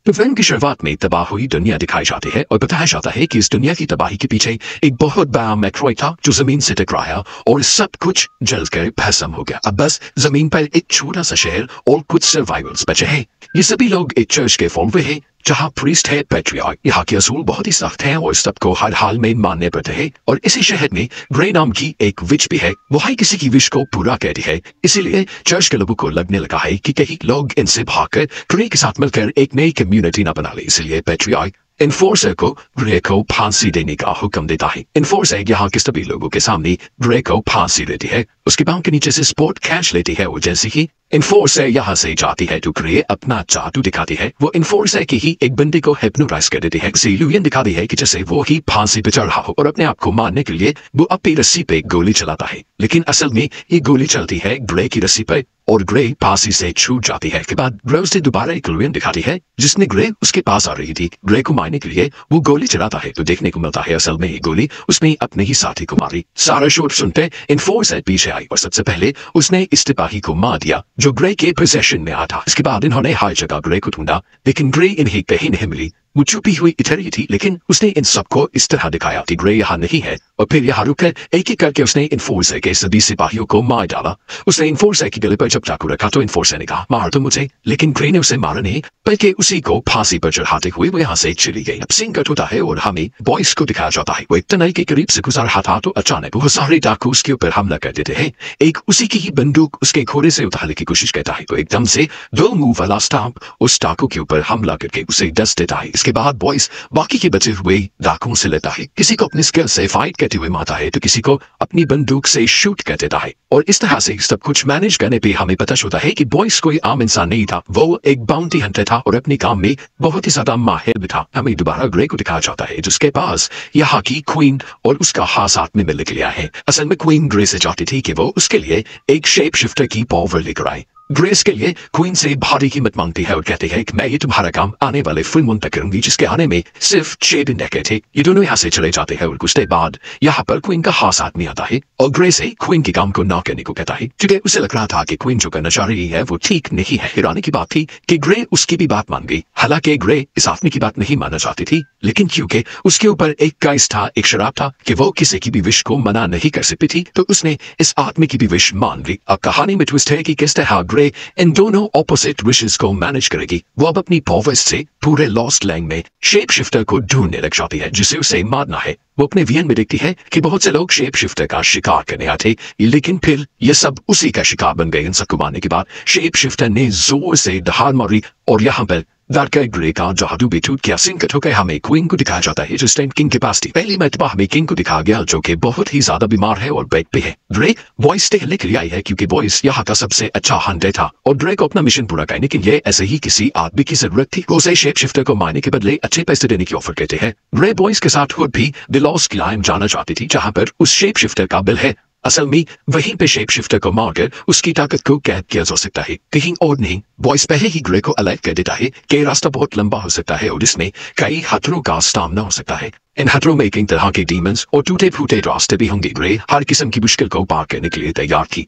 तो फिल्म की शुरुआत में तबाह हुई दुनिया दिखाई जाती है और बताया जाता है कि इस दुनिया की तबाही के पीछे एक बहुत बड़ा मेट्रॉइड था जो जमीन से टकराया और सब कुछ जलकर भस्म हो गया। अब बस जमीन पर एक छोटा सा शहर और कुछ सर्वाइवल्स बचे हैं। ये सभी लोग एक चर्च के फॉर्म में हैं जहाँ प्रीस्ट है पैट्रियार्क। यहाँ के असूल बहुत ही सख्त हैं और सबको हर हाल में मानने पड़ते हैं। और इसी शहर में ग्रे नाम की एक विच भी है, वो हर किसी की विश को पूरा करती है। इसीलिए चर्च के लोगों को लगने लगा है कि कहीं लोग इनसे भागकर ग्रे के साथ मिलकर एक नई कम्युनिटी ना बना ले। इसलिए पैट्रियार्क इन्फोर्सर को ग्रे को फांसी देने का हुक्म देता है। इन्फोर्सर यहाँ के सभी लोगों के सामने ग्रे को फांसी देती है। उसके पांव के नीचे से स्पोर्ट खींच लेती है और जैसे ही इन्फोर्सर यहाँ से जाती है तो ग्रे अपना जादू दिखाती है। वो इन्फोर्सर की ही एक बंदे को हिप्नोटाइज कर देती है। इल्यूजन दिखाती है कि जैसे वो ही फांसी पे चढ़ रहा हो और अपने आप को मारने के लिए वो अपनी रस्सी पे गोली चलाता है, लेकिन असल में ये गोली चलती है ग्रे की रस्सी पे और ग्रे फांसी से छूट जाती है। के बाद ग्रे उसे दोबारा एक इल्यूजन दिखाती है जिसने ग्रे उसके पास आ रही थी। ग्रे को मारने के लिए वो गोली चलाता है तो देखने को मिलता है असल में ये गोली उसने अपने ही साथी को मारी। सारा शोर सुनते इन्फोर्सर पीछे आई और सबसे पहले उसने इस सिपाही को मार दिया जो ग्रे के पोजेशन में आया था। इसके बाद इन्होंने हर जगह ग्रे को ढूंढा लेकिन ग्रे इन्हें कहीं नहीं मिली। वो छुपी हुई इधर ही थी, लेकिन उसने इन सबको इस तरह दिखाया कि ग्रे यहाँ नहीं है और फिर यहाँ रुककर एक एक करके उसने इन्फोर्सर के सभी सिपाहियों को मार डाला। उसने इन्फोर्सर की गले पर जब चाकू रखा तो इन्फोर्सर ने कहा मार दो मुझे, लेकिन ग्रे ने उसे मारा नहीं बल्कि उसी को फांसी पर चढ़ाते हुए वो यहाँ से चली गई। अब सीन कट होता है और हमें बॉयस को दिखाया जाता है। वो एक टनल के करीब से गुजर रहा था तो अचानक वो सारे डाकू उसके ऊपर हमला कर देते हैं। एक उसी की ही बंदूक उसके घोड़े से उतारने की कोशिश करता है तो एकदम से 2 मूव वाला स्टाम्प उस डाकू के ऊपर हमला करके उसे डस देता है। इसके बाद बॉयस बाकी के बचे हुए डाकुओं से लेता है। किसी को अपनी स्किल से फाइट करते हुए मारता है तो किसी को अपनी बंदूक से शूट कर देता है। और इस तरह से सब कुछ मैनेज करने पे हमें पता चलता है कि बॉयस कोई आम इंसान नहीं था, वो एक बाउंटी हंटर था और अपने काम में बहुत ही ज्यादा माहिर भी था। हमें दोबारा ग्रे को दिखाया जाता है जिसके पास यहाँ की क्वीन और उसका हाथ साथ में मिलने के लिए है। असल में क्वीन ग्रे से चाहती थी कि वो उसके लिए एक शेप शिफ्टर की पावर लेकर आए। ग्रेस के लिए क्वीन से भारी कीमत मांगती है और कहती है कि मैं ये तुम्हारा काम आने वाले फिल्मों तक करूंगी जिसके आने में सिर्फ 6 दिन रह गए थे। ये दोनों यहाँ से चले जाते हैं और कुछ देर बाद यहाँ पर क्वीन का हाथ आदमी आता है और ग्रेस से क्वीन के काम को ना करने को कहता है क्योंकि उसे लग रहा था कि क्वीन जो करना चाह रही है वो ठीक नहीं है। हैरानी की बात थी कि ग्रे उसकी भी बात मान गई। हालांकि ग्रे इस आदमी की बात नहीं मानना चाहती थी, लेकिन क्योंकि उसके ऊपर एक काइस था, एक शराब था कि वो किसी की भी विश को मना नहीं कर सकती थी, तो उसने इस आदमी की भी विश मान ली। अब कहानी में ट्विस्ट है कि किस तरह ग्रे इन दोनों ऑपोजिट विशेस को मैनेज करेगी। वो अब अपनी पावर्स से पूरे लॉस्ट लैंड में शेप शिफ्टर को ढूंढने लग जाती है जिसे उसे मारना है। वो अपने विजन में देखती है कि बहुत से लोग शेप शिफ्टर का शिकार करने आए थे, लेकिन फिर ये सब उसी का शिकार बन गए। इन सबको मारने के बाद शेप शिफ्टर ने जोर से दहाड़ मारी और यहाँ पर ग्रे का जादू भी टूट गया। सिंह कट होकर हमें क्वीन को दिखाया जाता है जो स्टैंड किंग के पास थी। पहली मरतबा हमें किंग को दिखाया गया जो कि बहुत ही ज्यादा बीमार है और बेड पे है। ग्रे बॉयस टेलने के लिए आई है क्योंकि बॉयस यहाँ का सबसे अच्छा हंटर था और ग्रे को अपना मिशन पूरा करने के लिए ऐसे ही किसी आदमी की जरूरत थी। वो उसे शेप शिफ्टर को मारने के बदले अच्छे पैसे देने की ऑफर करते हैं। ग्रे बॉयस के साथ खुद भी द लॉस्ट क्लाइम जाना चाहती थी जहां पर उस शेप शिफ्टर का बिल है। असल में वहीं पे शेप शिफ्टर को मारकर उसकी ताकत को कैद किया जा सकता है, कहीं और नहीं। बॉयस पहले ही ग्रे को अलर्ट कर देता है कि रास्ता बहुत लंबा हो सकता है और इसमें कई खतरों का सामना हो सकता है। इन खतरों में कई तरह के डीमंस और टूटे फूटे रास्ते भी होंगे। ग्रे हर किस्म की मुश्किल को पार करने के लिए तैयार थी।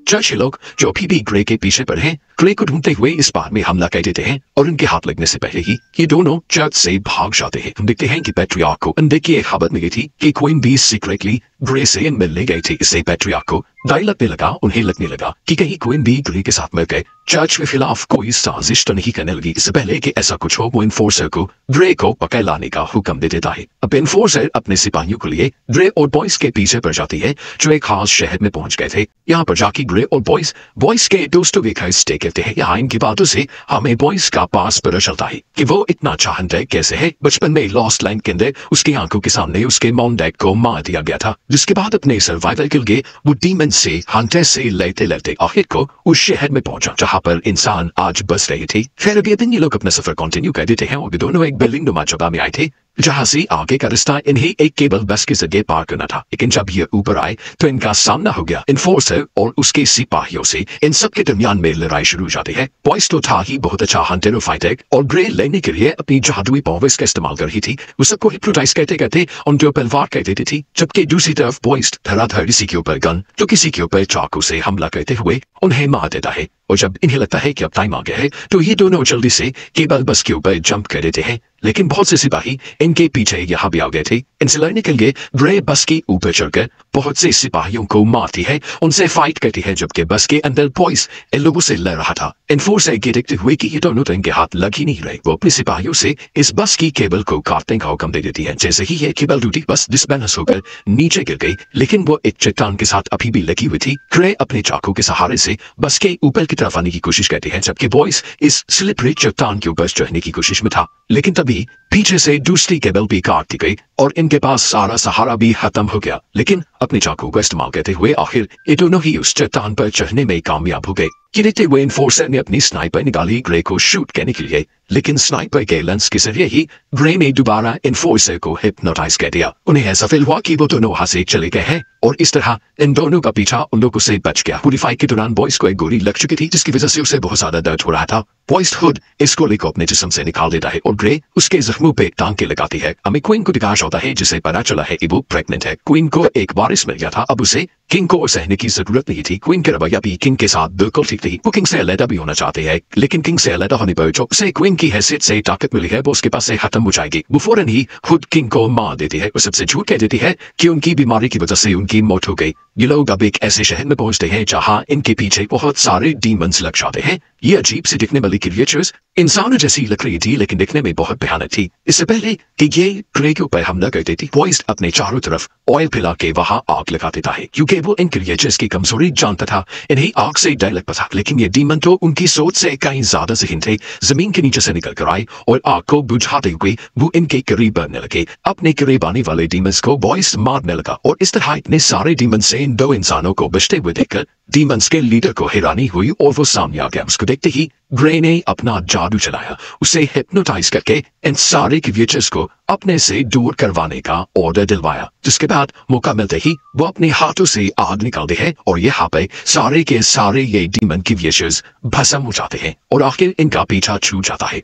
चर्च के लोग जो भी ग्रे के पीछे पड़े हैं ग्रे को ढूंढते हुए इस बार में हमला कर देते हैं और उनके हाथ लगने से पहले ही ये दोनों चर्च से भाग जाते हैं। हम देखते हैं कि पैट्रियार्क को अंदर की एक खबर मिली थी कि क्वीन भी सीक्रेटली ग्रे से मिलने गई थी। इससे पैट्रियार्क को डर लगने लगा, उन्हें लगने लगा कि कहीं क्वीन भी ग्रे के साथ मिल गए चर्च के खिलाफ कोई साजिश तो नहीं करने लगी। इससे पहले कि ऐसा कुछ हो वो इन्फोर्सर को ग्रे को पकड़ लाने का हुक्म दे देता है। अब इन्फोर्सर अपने सिपाहियों को लिए ग्रे और बॉयस के पीछे पड़ जाती है जो एक खास शहर में पहुंच गए थे। यहाँ पर जाके ग्रे और बॉयस के दोस्तों के घर स्टे करते हैं। यहाँ इनकी बातों से हमें बॉयस का पास पता चलता है कि वो इतना अच्छा हंटर कैसे है। बचपन में लॉस्ट लाइन के अंदर उसकी आंखों के सामने उसके मॉम डैड को मार दिया गया था, जिसके बाद अपने सर्वाइवल के लिए वो डीमन से हंटर से लड़ते लड़ते आखिर को उस शहर में पहुंचा जहां पर इंसान आज बस रहे थे। खैर अगले दिन ये लोग अपना सफर कंटिन्यू कर देते हैं और दोनों एक बिल्डिंग नुमा जगह में आए थे जहां से आगे का रास्ता इन्हें एक केबल बस के जरिए पार करना था, लेकिन जब ये ऊपर आए तो इनका सामना हो गया इन्फोर्सर और उसके सिपाहियों से। इन सब के दरमियान में लड़ाई शुरू हो जाती है। बॉयस तो था ही बहुत अच्छा हंटर और फाइटर, और ग्रे लेने के लिए अपनी जादुई पावर्स का इस्तेमाल कर रही थी। वो सबको हिप्नोटाइज कहते कहते उनके ऊपर वार कर देती थी, जबकि दूसरी तरफ बॉयस धड़ाधड़ किसी के ऊपर गन तो किसी के ऊपर चाकू से हमला करते हुए उन्हें मार देता है। और जब इन्हें लगता है कि अब टाइम आ गया है तो ये दोनों जल्दी से केबल बस के ऊपर जंप कर देते हैं, लेकिन बहुत से सिपाही इनके पीछे यहाँ भी आ गए थे। इनसे लड़ने के लिए ग्रे बस के ऊपर चढ़कर बहुत से सिपाहियों को मारती है, उनसे फाइट करती है, जबकि बस के अंदर बॉयस इन लोगों से लड़ रहा था। इन्फोर्सर के देखते हुए कि ये दोनों तो इनके हाथ लग ही नहीं रहे, वो अपने सिपाहियों से इस बस की केबल को काटने का हुक्म दे देती है। जैसे ही ये केबल टूटी, बस डिसबैलेंस होकर नीचे गिर गई, लेकिन वो एक चट्टान के साथ अभी भी लगी हुई थी। ग्रे अपने चाकू के सहारे से बस के ऊपर की तरफ आने की कोशिश करती है, जबकि बॉयस इस स्लिपरी चट्टान के ऊपर चढ़ने की कोशिश में था। लेकिन तभी पीछे से दूसरी केबल भी काट दी गई और इनके पास सारा सहारा भी खत्म हो गया। लेकिन अपने चाकू का इस्तेमाल करते हुए आखिर ये दोनों ही उस चट्टान पर चढ़ने में कामयाब हो गए। ये देखते हुए इन्फोर्सर ने अपनी स्नाइपर निकाली ग्रे को शूट करने के लिए, लेकिन स्नाइपर के लेंस के जरिए ही ग्रे ने दोबारा इन्फोर्सर को हिप्नोटाइज कर दिया। उन्हें ऐसा फील हुआ कि वो दोनों वहां से चले गए हैं, और इस तरह इन दोनों का पीछा उन लोगों से बच गया। पूरी फाइट के दौरान बॉयस को एक गोली लग चुकी थी, जिसकी वजह से उसे बहुत ज्यादा दर्द हो रहा था। बॉयस खुद इस गोली को अपने जिस्म से निकाल देता है और ग्रे उसके जख्मों पे टांके लगाती है। हमें क्वीन को दिखाया होता है, जिसे पता चला है कि वो प्रेग्नेंट है। क्वीन को एक वारिस मिल गया था, अब उसे किंग को सहने की जरूरत नहीं थी। क्वीन का रवैया भी किंग के साथ बिल्कुल ठीक थी। वो किंग से अलग भी होना चाहते हैं, लेकिन किंग से अलग होने पर जो उसे क्वीन की हैसियत से ताकत मिली है वो उसके पास से खत्म हो जाएगी। वो फौरन ही खुद किंग को मार देती है और सबसे झूठ कह देती है कि उनकी बीमारी की वजह से उनकी मौत हो गई। ये लोग अब एक ऐसे शहर में पहुंचते हैं जहां इनके पीछे बहुत सारे डीमंस लग जाते हैं। ये अजीब से दिखने वाली क्रिएचर्स इंसानों जैसी लग रही थी, लेकिन दिखने में बहुत भयानक थी। इससे पहले कि ये ग्रे के ऊपर हमला कर देती, बॉयस अपने चारों तरफ ऑयल पिला के वहां आग लगा देता है, क्योंकि वो इन क्रिएचर्स की कमजोरी जानता था। इन्हें आग से डर लगता था, लेकिन ये डीमन तो उनकी सोच से कहीं ज्यादा ज़हीन थे। जमीन के नीचे से निकल कर आए और आग को बुझाते हुए वो इनके करीब बढ़ने लगे। अपने करीब आने वाले डीमंस को बॉयस मारने लगा, और इस तरह इतने सारे डीमंस से इन दो इंसानों को बचते हुए देखकर डीमंस के लीडर को हैरानी हुई और वो सामने आ गया। उसको देखते ही ग्रे ने अपना जादू चलाया, उसे हिप्नोटाइज करके इन सारे क्रिएचर्स को अपने से दूर करवाने का ऑर्डर दिलवाया। जिसके बाद मौका मिलते ही वो अपने हाथों से आग निकालते हैं और यहाँ पे सारे के सारे ये डीमन क्रिएचर्स भस्म हो जाते हैं और आखिर इनका पीछा छूट जाता है।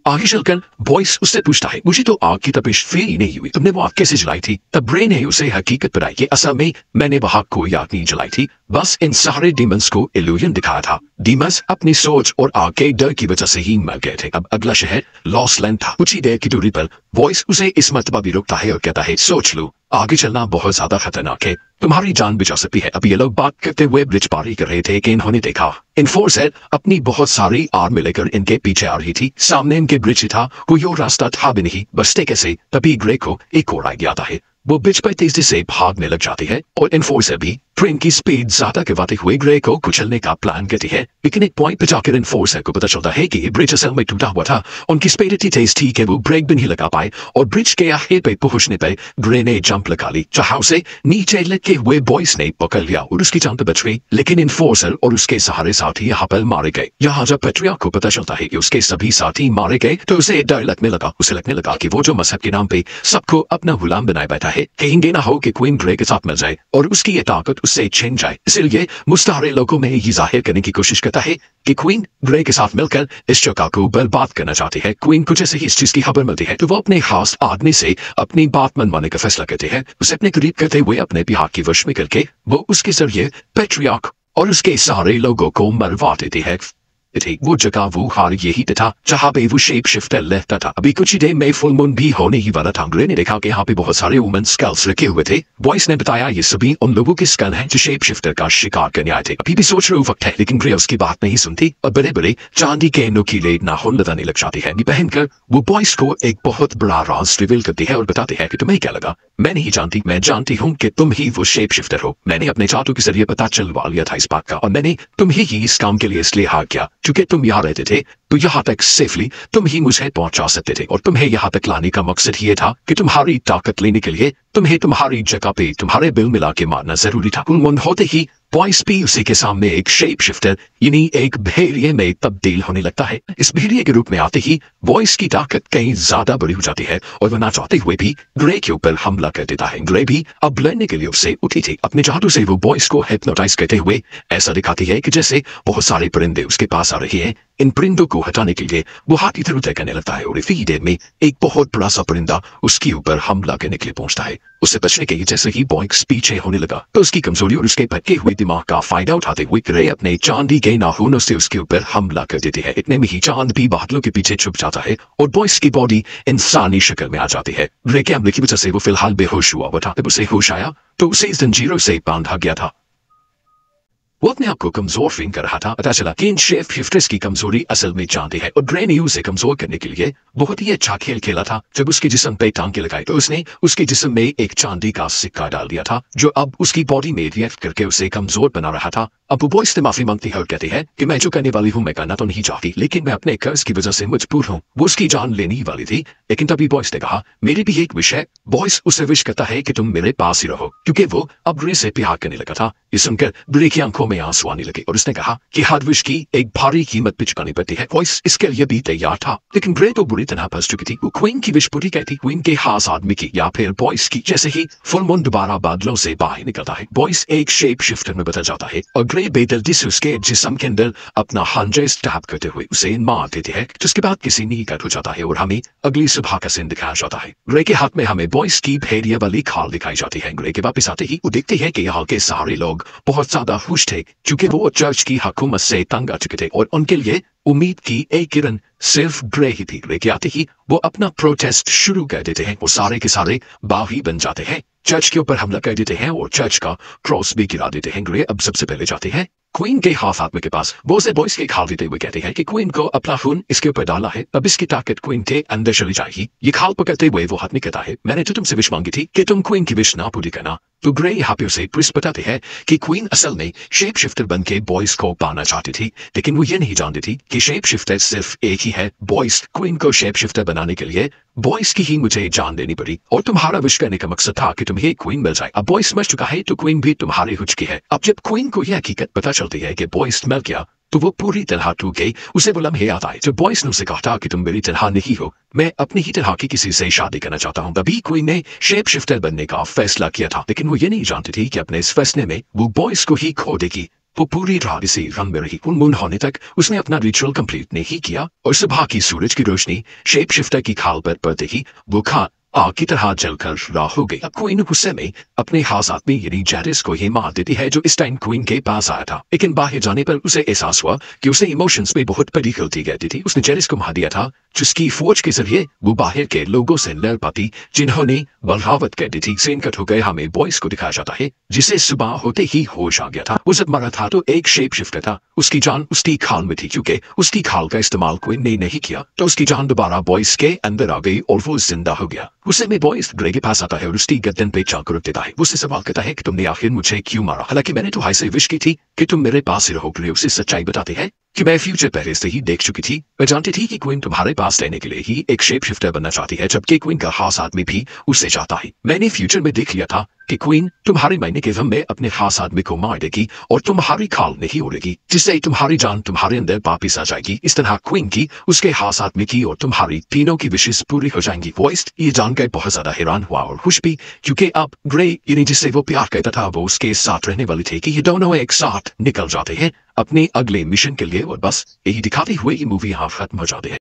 आगे चलकर बॉयस उससे पूछता है, मुझे तो आग की तपिश फील ही नहीं हुई, तुमने वो आग कैसे जलाई थी? तब ग्रे ने उसे हकीकत बताई कि असल में मैंने वहां कोई आग नहीं जलाई थी, बस इन सारे डीमंस को इल्यूजन दिखाया था। डीमंस अपनी सोच और आग के डर की वजह से ही मर गए थे। अब अगला शहर लॉस्ट लैंड था। कुछ ही देर की दूरी पर बॉयस उसे इस मर्तबा भी रोकता है और कहता है, सोच लो, आगे चलना बहुत ज्यादा खतरनाक है, तुम्हारी जान भी जा सकती है। अब ये लोग बात करते हुए ब्रिज पारी कर रहे थे कि इन्होंने देखा इन्फोर्सर अपनी बहुत सारी आर्मी लेकर इनके पीछे आ रही थी। सामने इनके ब्रिज था, कोई और रास्ता था भी नहीं, बचते कैसे? तभी ग्रे को एक और आइडिया आता है। वो ब्रिज पर तेजी से भागने लग जाती है और इन्फोर्सर भी ट्रेन की स्पीड ज्यादा करवाते हुए ग्रे को कुचलने का प्लान करती है। लेकिन एक पॉइंट पर जाकर इन्फोर्सर को पता चलता है कि ब्रिज असल में टूटा हुआ था। उनकी स्पीड इतनी तेज थी कि वो ब्रेक भी नहीं लगा पाए और ब्रिज के आखिर पे पहुंचने पर ग्रे ने जंप लगा ली, जहां उसे नीचे लटके हुए बॉयस ने पकड़ लिया और उसकी जान तो बच गई। लेकिन इन्फोर्सर और उसके सहारे साथी यहाँ पर मारे गए। यहाँ जब पेट्रिया को पता चलता है कि उसके सभी साथी मारे गए तो उसे डर लगने लगा। उसे लगने लगा कि वो जो मजहब के नाम पे सबको अपना गुलाम बनाए बैठा है, कहीं ना हो कि क्वीन ग्रे के साथ मिल जाए और उसकी ये ताकत उससे छिन जाए। इसलिए मुस्तारे लोगों में ये जाहिर करने की कोशिश करता है कि क्वीन ग्रे के साथ मिलकर इस जगह को बर्बाद करना चाहती है। क्वीन को जैसे ही इस चीज की खबर मिलती है तो वो अपने खास आदमी से अपनी बात मनवाने का फैसला करते हैं। उसे अपने करीब करते हुए अपने बिहार की वश में करके वो उसके जरिए पेट्रियार्क और उसके सारे लोगों को मरवा देती है। वो जगह वो हार यही था जहाँ पे वो शेप शिफ्टर रहता था। अभी कुछ ही देर में फुल मून भी होने ही वाला था। ग्रे ने देखा कि यहाँ पे बहुत सारे वुमेन स्कल्स रखे हुए थे। बॉयस ने बताया ये सभी उन लोगों के स्कल हैं जो शेप शिफ्टर का शिकार करने आए थे। अभी भी सोच रहे वक्त है, लेकिन ग्रे उसकी बात नहीं सुनती और बड़े बड़े चांदी के नुकीले नाखून लगाने लग जाती है। पहनकर वो बॉयस को एक बहुत बड़ा राज रिवील करती है और बताते हैं कि तुम्हें क्या लगा? मैं नहीं जानती, मैं जानती हूँ कि तुम ही वो शेप शिफ्टर हो। मैंने अपने जादू के जरिए पता चलवा लिया था इस बात का और मैंने तुम्हें ही इस काम के लिए इसलिए हार किया क्योंकि तुम यहाँ रहते थे तो यहाँ तक सेफली तुम ही मुझे पहुंचा सकते थे और तुम्हें यहाँ तक लाने का मकसद ये था कि तुम्हारी ताकत लेने के लिए तुम्हें तुम्हारी जगह पे तुम्हारे बिल मिला के मारना जरूरी था। उन होते ही बॉयस भी उसी के सामने एक शेप शिफ्टर यानी एक भेड़िए में तब्दील होने लगता है। इस भेड़िए के रूप में आते ही बॉयस की ताकत कहीं ज्यादा बड़ी हो जाती है और वह ना चाहते हुए भी ग्रे के ऊपर हमला कर देता है। ग्रे भी अब लड़ने के लिए उससे उठी थी। अपने जादू से वो बॉयस को हिप्नोटाइज करते हुए ऐसा दिखाती है कि जैसे बहुत सारे परिंदे उसके पास आ रहे हैं। इन परिंदों को हटाने के लिए वो हाथ इधर उधर करने लगता है और इसी देर में एक बहुत बड़ा सा परिंदा उसके ऊपर हमला करने के लिए पहुंचता है। उससे बचने के लिए जैसे ही बॉयस पीछे होने लगा तो उसकी कमजोरी और उसके भटके हुए दिमाग का फायदा उठाते हुए ग्रे अपने चांदी के नाखूनों से उसके ऊपर हमला कर देते हैं। इतने में ही चांद भी बादलों के पीछे छुप जाता है और बॉयस की बॉडी इंसानी शक्ल में आ जाती है। ग्रे के हमले की वजह से वो फिलहाल बेहोश हुआ था। जब उसे होश आया तो उसे इस जंजीरों से बांधा गया था। वो अपने आप को कमजोर फील कर रहा था। पता चला कि इन शेप शिफ्टर्स की कमजोरी असल में चांदी है और ग्रे ने उसे कमजोर करने के लिए बहुत ही अच्छा खेल खेला था। जब उसके जिस्म पे टांके लगाए तो उसने उसके जिस्म में एक चांदी का सिक्का डाल दिया था जो अब उसकी बॉडी में रिएक्ट करके उसे कमजोर बना रहा था। अब वो बॉयस से माफी मांगती है और कहती है कि मैं जो करने वाली हूँ मैं करना तो नहीं चाहती, लेकिन मैं अपने कर्ज की वजह से मजबूर हूँ। वो उसकी जान लेने ही वाली थी, लेकिन तभी बॉयस ने कहा मेरी भी एक विश है। बॉयस उसे विश करता है कि तुम मेरे पास ही रहो क्योंकि वो अब ग्रे से प्यार करने लगा था। ये सुनकर ग्रे की आंखों में आंसू आने लगे और उसने कहा कि हर विश की एक भारी कीमत भी चुकानी पड़ती है। बॉयस इसके लिए भी तैयार था, लेकिन ग्रे तो बुरी तरह फंस चुकी थी। वो क्वीन की विश पूरी कहती, क्वीन के खास आदमी की या फिर बॉयस की। जैसे ही फुल मून दोबारा बादलों से बाहर निकलता है बॉयस एक शेप शिफ्टर में बदल जाता है और ग्रे बेदर्दी से उसके जिस्म के अंदर अपना हंजर स्टैब करते हुए उसे मार देते हैं, जिसके बाद किसी नी कट हो जाता है और हमें अगली सुबह का सीन दिखाया जाता है। ग्रे के हाथ में हमें बॉयस की भेड़िया वाली खाल दिखाई जाती है। ग्रे के वापस आते ही वो देखते हैं कि यहाँ के सारे लोग बहुत ज्यादा खुश थे क्योंकि वो चर्च की हुकूमत से तंग आ चुके थे और उनके लिए उम्मीद की एक किरण सिर्फ ग्रे ही थी। ग्रे के आते ही वो अपना प्रोटेस्ट शुरू कर देते हैं। वो सारे के सारे बागी बन जाते हैं, चर्च के ऊपर हमला कर देते हैं और चर्च का क्रॉस भी गिरा देते हैं। ग्रे अब सबसे पहले जाते हैं क्वीन के हाथ आदमी के पास। वो उसे बॉयस के खाल देते हुए कहते हैं कि क्वीन को अपना खून इसके ऊपर डाला है, अब इसकी ताकत क्वीन के अंदर चली जाएगी। ये खाल पकड़ते हुए वो हाथ में कहता है मैंने तो तुमसे विश मांगी थी कि तुम क्वीन की विश ना पूरी करना। तो ग्रे यहाँ पे उसे ट्विस्ट बताते हैं कि क्वीन असल में शेप शिफ्टर बन के बॉयस को पाना चाहती थी, लेकिन वो ये नहीं जानती थी कि शेप शिफ्टर सिर्फ एक ही है बॉयस। क्वीन को शेप शिफ्टर बनाने के लिए बॉयस की ही मुझे जान देनी पड़ी और तुम्हारा विश करने का मकसद था कि तुम्हें क्वीन मिल जाए। अब बॉयस मर चुका है तो क्वीन भी तुम्हारी हो चुकी है। अब जब क्वीन को यह हकीकत पता चलती है कि बॉयस मर गया तो वो पूरी तरह टूट गई। उसे वो लम्हे आता है जब बॉयस ने उसे कहा था कि तुम मेरी तरह नहीं हो, मैं अपनी ही तरह की किसी से शादी करना चाहता हूँ। तभी क्वीन ने शेप शिफ्टर बनने का फैसला किया था, लेकिन वो ये नहीं जानती थी कि अपने इस फैसले में वो बॉयस को ही खो देगी। वो पूरी रात इसी रंग में रही। फुल मून होने तक उसने अपना रिचुअल कंप्लीट नहीं किया और सुबह की सूरज की रोशनी शेप शिफ्टर की खाल पर पड़ते ही वो आग की तरह जलकर राख हो गई। अब क्वीन गुस्से में अपने खास आदमी यानी जैरिस को ही मार देती है जो इस टाइम क्वीन के पास आया था, लेकिन बाहर जाने पर उसे एहसास हुआ कि उसे इमोशंस में बहुत बड़ी गलती करती थी। उसने जैरिस को मार दिया था जिसकी फौज के जरिए वो बाहर के लोगों से लड़ पाती जिन्होंने बगावत कर दी थी। सीन कट हो गए हमें बॉयस को दिखाया जाता है जिसे सुबह होते ही होश आ गया था। वो जब मरा था तो एक शेप शिफ्टर था, उसकी जान उसकी खाल में थी। क्योंकि उसकी खाल का इस्तेमाल क्वीन ने नहीं किया तो उसकी जान दोबारा बॉयस के अंदर आ गई और वो जिंदा हो गया। उसे में बॉयस ग्रे के पास आता है और उसकी गर्दन पे चाकू रख देता है। उससे सवाल करता है कि तुमने आखिर मुझे क्यों मारा, हालांकि मैंने तो हाई से विश की थी कि तुम मेरे पास ही रहो। ग्रे उसे सच्चाई बताते हैं कि मैं फ्यूचर पहले से ही देख चुकी थी। मैं जानती थी कि क्वीन तुम्हारे पास रहने के लिए ही एक शेप शिफ्टर बनना चाहती है, जबकि क्वीन का खास आदमी भी उससे चाहता है। मैंने फ्यूचर में देख लिया था कि क्वीन तुम्हारे मरने के गम में अपने खास आदमी को मार देगी और तुम्हारी खाल नहीं उड़ेगी, जिससे तुम्हारी जान तुम्हारे अंदर वापिस आ जाएगी। इस तरह क्वीन की, उसके खास आदमी की और तुम्हारी तीनों की विशेष पूरी हो जाएंगी। बॉयस ये जानकर बहुत ज्यादा हैरान हुआ और खुश भी, क्योंकि अब ग्रे यानी जिससे वो प्यार करता था वो उसके साथ रहने वाली थी कि ये दोनों एक साथ निकल जाते हैं अपने अगले मिशन के लिए। और बस यही दिखाते हुए ये मूवी यहाँ खत्म हो जाती है।